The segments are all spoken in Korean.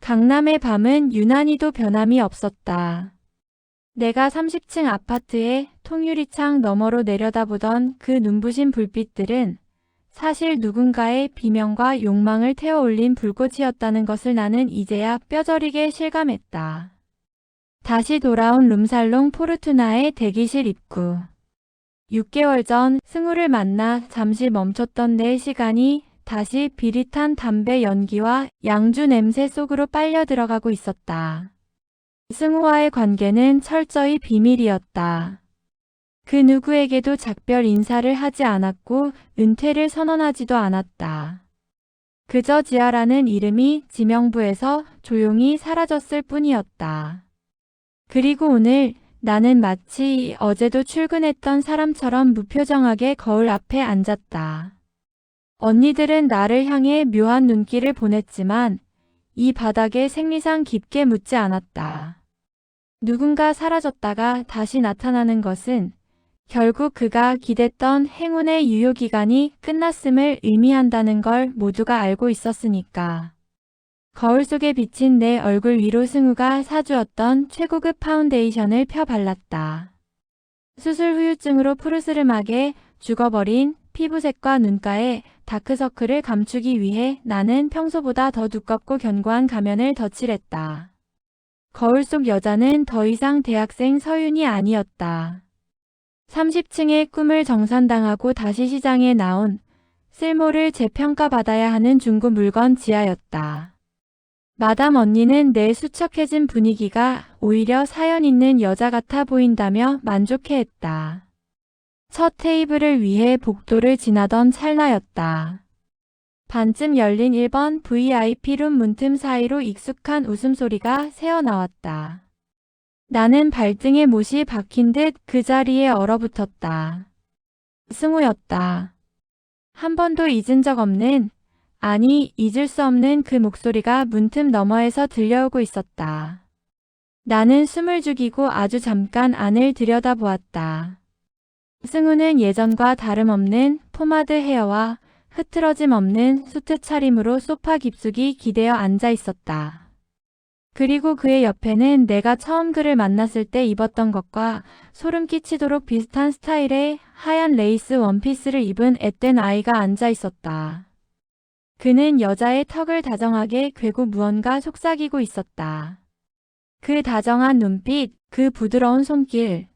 강남의 밤은 유난히도 변함이 없었다. 내가 30층 아파트의 통유리창 너머로 내려다보던 그 눈부신 불빛들은 사실 누군가의 비명과 욕망을 태워올린 불꽃이었다는 것을 나는 이제야 뼈저리게 실감했다. 다시 돌아온 룸살롱 포르투나의 대기실 입구. 6개월 전 승우를 만나 잠시 멈췄던 내 시간이 다시 비릿한 담배 연기와 양주 냄새 속으로 빨려 들어가고 있었다. 승우와의 관계는 철저히 비밀이었다. 그 누구에게도 작별 인사를 하지 않았고 은퇴를 선언하지도 않았다. 그저 지아라는 이름이 지명부에서 조용히 사라졌을 뿐이었다. 그리고 오늘 나는 마치 어제도 출근했던 사람처럼 무표정하게 거울 앞에 앉았다. 언니들은 나를 향해 묘한 눈길을 보냈지만 이 바닥에 생리상 깊게 묻지 않았다. 누군가 사라졌다가 다시 나타나는 것은 결국 그가 기댔던 행운의 유효기간이 끝났음을 의미한다는 걸 모두가 알고 있었으니까. 거울 속에 비친 내 얼굴 위로 승우가 사주었던 최고급 파운데이션을 펴 발랐다. 수술 후유증으로 푸르스름하게 죽어버린 피부색과 눈가에 다크서클을 감추기 위해 나는 평소보다 더 두껍고 견고한 가면을 덧칠했다. 거울 속 여자는 더 이상 대학생 서윤이 아니었다. 30층의 꿈을 정산당하고 다시 시장에 나온 쓸모를 재평가받아야 하는 중고 물건 지아였다. 마담 언니는 내 수척해진 분위기가 오히려 사연 있는 여자 같아 보인다며 만족해했다. 첫 테이블을 위해 복도를 지나던 찰나였다. 반쯤 열린 1번 VIP룸 문틈 사이로 익숙한 웃음소리가 새어나왔다. 나는 발등에 못이 박힌 듯 그 자리에 얼어붙었다. 승우였다. 한 번도 잊은 적 없는, 아니 잊을 수 없는 그 목소리가 문틈 너머에서 들려오고 있었다. 나는 숨을 죽이고 아주 잠깐 안을 들여다보았다. 승우는 예전과 다름없는 포마드 헤어와 흐트러짐 없는 수트 차림으로 소파 깊숙이 기대어 앉아 있었다. 그리고 그의 옆에는 내가 처음 그를 만났을 때 입었던 것과 소름 끼치도록 비슷한 스타일의 하얀 레이스 원피스를 입은 앳된 아이가 앉아 있었다. 그는 여자의 턱을 다정하게 괸고 무언가 속삭이고 있었다. 그 다정한 눈빛, 그 부드러운 손길.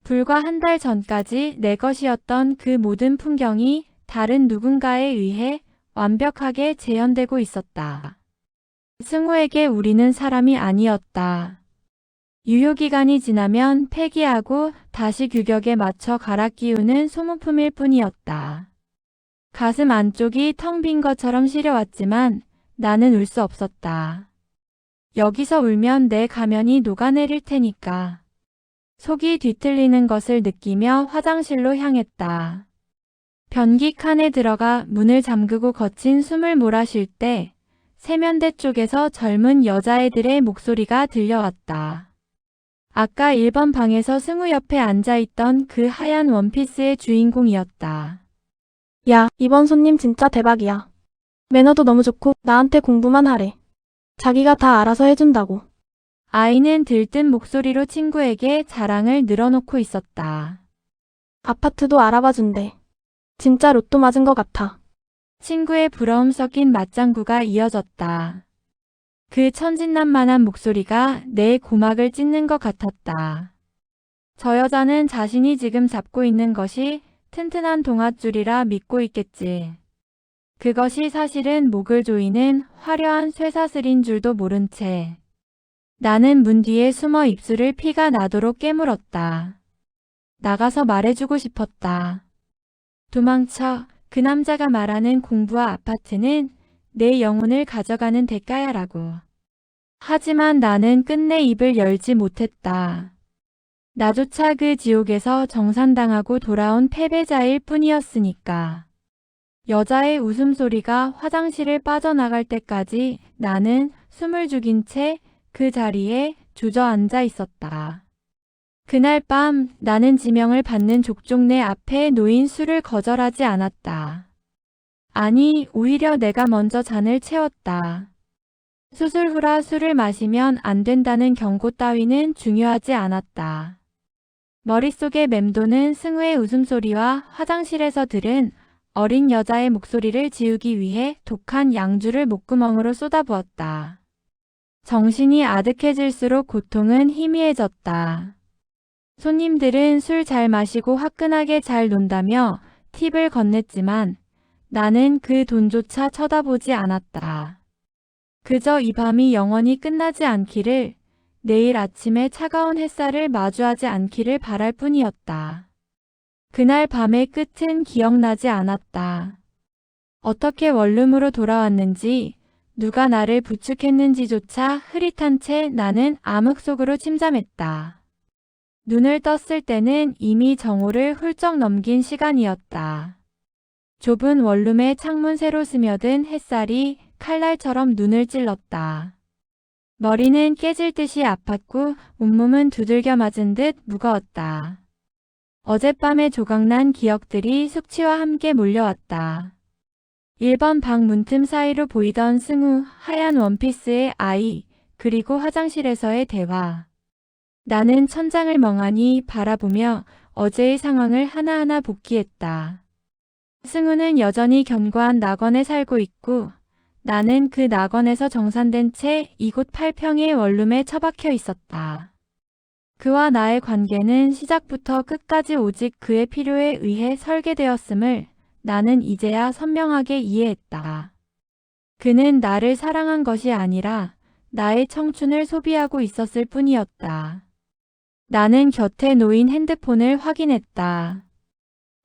불과 한 달 전까지 내 것이었던 그 모든 풍경이 다른 누군가에 의해 완벽하게 재현되고 있었다. 승우에게 우리는 사람이 아니었다. 유효기간이 지나면 폐기하고 다시 규격에 맞춰 갈아 끼우는 소모품일 뿐이었다. 가슴 안쪽이 텅 빈 것처럼 시려왔지만 나는 울 수 없었다. 여기서 울면 내 가면이 녹아내릴 테니까. 속이 뒤틀리는 것을 느끼며 화장실로 향했다. 변기 칸에 들어가 문을 잠그고 거친 숨을 몰아쉴 때 세면대 쪽에서 젊은 여자애들의 목소리가 들려왔다. 아까 1번 방에서 승우 옆에 앉아있던 그 하얀 원피스의 주인공이었다. 야, 이번 손님 진짜 대박이야. 매너도 너무 좋고 나한테 공부만 하래. 자기가 다 알아서 해준다고. 아이는 들뜬 목소리로 친구에게 자랑을 늘어놓고 있었다. 아파트도 알아봐 준대. 진짜 로또 맞은 것 같아. 친구의 부러움 섞인 맞장구가 이어졌다. 그 천진난만한 목소리가 내 고막을 찢는 것 같았다. 저 여자는 자신이 지금 잡고 있는 것이 튼튼한 동아줄이라 믿고 있겠지. 그것이 사실은 목을 조이는 화려한 쇠사슬인 줄도 모른 채. 나는 문 뒤에 숨어 입술을 피가 나도록 깨물었다. 나가서 말해주고 싶었다. 도망쳐. 그 남자가 말하는 공부와 아파트는 내 영혼을 가져가는 대가야라고. 하지만 나는 끝내 입을 열지 못했다. 나조차 그 지옥에서 정산당하고 돌아온 패배자일 뿐이었으니까. 여자의 웃음소리가 화장실을 빠져나갈 때까지 나는 숨을 죽인 채 그 자리에 주저앉아 있었다. 그날 밤 나는 지명을 받는 족종내 앞에 놓인 술을 거절하지 않았다. 아니, 오히려 내가 먼저 잔을 채웠다. 수술 후라 술을 마시면 안 된다는 경고 따위는 중요하지 않았다. 머릿속에 맴도는 승우의 웃음소리와 화장실에서 들은 어린 여자의 목소리를 지우기 위해 독한 양주를 목구멍으로 쏟아부었다. 정신이 아득해질수록 고통은 희미해졌다. 손님들은 술 잘 마시고 화끈하게 잘 논다며 팁을 건넸지만 나는 그 돈조차 쳐다보지 않았다. 그저 이 밤이 영원히 끝나지 않기를, 내일 아침에 차가운 햇살을 마주하지 않기를 바랄 뿐이었다. 그날 밤의 끝은 기억나지 않았다. 어떻게 원룸으로 돌아왔는지, 누가 나를 부축했는지조차 흐릿한 채 나는 암흑 속으로 침잠했다. 눈을 떴을 때는 이미 정오를 훌쩍 넘긴 시간이었다. 좁은 원룸의 창문 새로 스며든 햇살이 칼날처럼 눈을 찔렀다. 머리는 깨질 듯이 아팠고 온몸은 두들겨 맞은 듯 무거웠다. 어젯밤의 조각난 기억들이 숙취와 함께 몰려왔다. 1번 방 문틈 사이로 보이던 승우, 하얀 원피스의 아이, 그리고 화장실에서의 대화. 나는 천장을 멍하니 바라보며 어제의 상황을 하나하나 복기했다. 승우는 여전히 견고한 낙원에 살고 있고 나는 그 낙원에서 정산된 채 이곳 8평의 원룸에 처박혀 있었다. 그와 나의 관계는 시작부터 끝까지 오직 그의 필요에 의해 설계되었음을 나는 이제야 선명하게 이해했다. 그는 나를 사랑한 것이 아니라 나의 청춘을 소비하고 있었을 뿐이었다. 나는 곁에 놓인 핸드폰을 확인했다.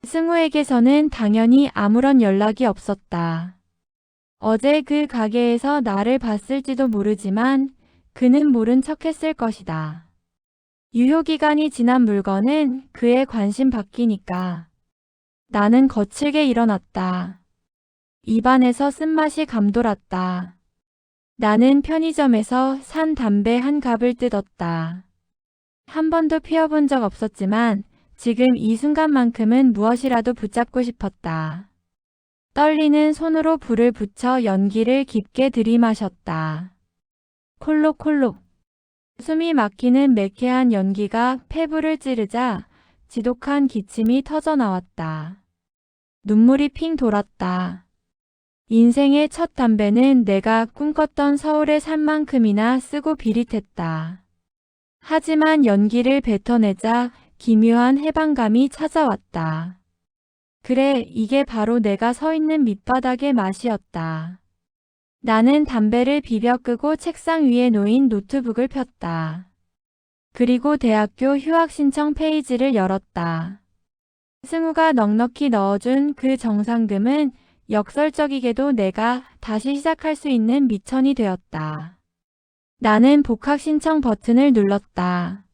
승우에게서는 당연히 아무런 연락이 없었다. 어제 그 가게에서 나를 봤을지도 모르지만 그는 모른 척했을 것이다. 유효기간이 지난 물건은 그의 관심 밖이니까. 나는 거칠게 일어났다. 입안에서 쓴맛이 감돌았다. 나는 편의점에서 산 담배 한 갑을 뜯었다. 한 번도 피워본 적 없었지만 지금 이 순간만큼은 무엇이라도 붙잡고 싶었다. 떨리는 손으로 불을 붙여 연기를 깊게 들이마셨다. 콜록콜록. 숨이 막히는 매캐한 연기가 폐부를 찌르자 지독한 기침이 터져나왔다. 눈물이 핑 돌았다. 인생의 첫 담배는 내가 꿈꿨던 서울의 삶만큼이나 쓰고 비릿했다. 하지만 연기를 뱉어내자 기묘한 해방감이 찾아왔다. 그래, 이게 바로 내가 서 있는 밑바닥의 맛이었다. 나는 담배를 비벼 끄고 책상 위에 놓인 노트북을 폈다. 그리고 대학교 휴학 신청 페이지를 열었다. 승우가 넉넉히 넣어준 그 정상금은 역설적이게도 내가 다시 시작할 수 있는 미천이 되었다. 나는 복학 신청 버튼을 눌렀다.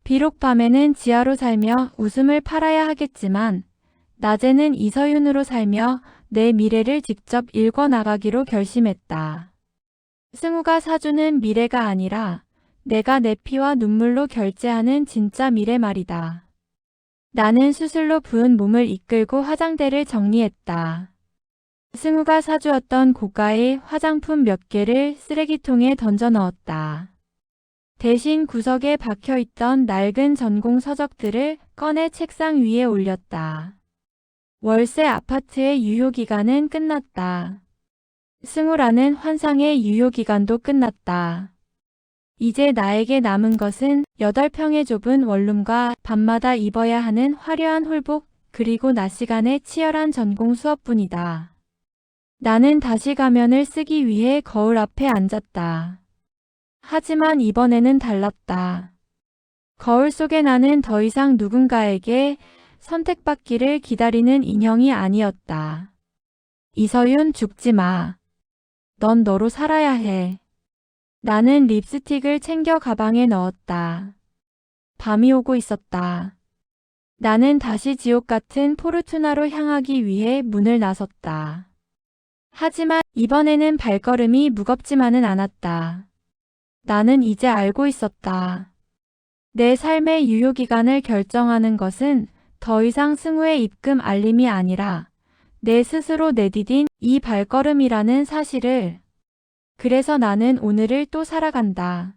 비록 밤에는 지하로 살며 웃음을 팔아야 하겠지만 낮에는 이서윤으로 살며 내 미래를 직접 읽어나가기로 결심했다. 승우가 사주는 미래가 아니라 내가 내 피와 눈물로 결제하는 진짜 미래 말이다. 나는 수술로 부은 몸을 이끌고 화장대를 정리했다. 승우가 사주었던 고가의 화장품 몇 개를 쓰레기통에 던져 넣었다. 대신 구석에 박혀있던 낡은 전공 서적들을 꺼내 책상 위에 올렸다. 월세 아파트의 유효기간은 끝났다. 승우라는 환상의 유효기간도 끝났다. 이제 나에게 남은 것은 8평의 좁은 원룸과 밤마다 입어야 하는 화려한 홀복 그리고 낮 시간의 치열한 전공 수업뿐이다. 나는 다시 가면을 쓰기 위해 거울 앞에 앉았다. 하지만 이번에는 달랐다. 거울 속에 나는 더 이상 누군가에게 선택받기를 기다리는 인형이 아니었다. 이서윤, 죽지 마. 넌 너로 살아야 해. 나는 립스틱을 챙겨 가방에 넣었다. 밤이 오고 있었다. 나는 다시 지옥 같은 포르투나로 향하기 위해 문을 나섰다. 하지만 이번에는 발걸음이 무겁지만은 않았다. 나는 이제 알고 있었다. 내 삶의 유효기간을 결정하는 것은 더 이상 승우의 입금 알림이 아니라 내 스스로 내디딘 이 발걸음이라는 사실을. 그래서 나는 오늘을 또 살아간다.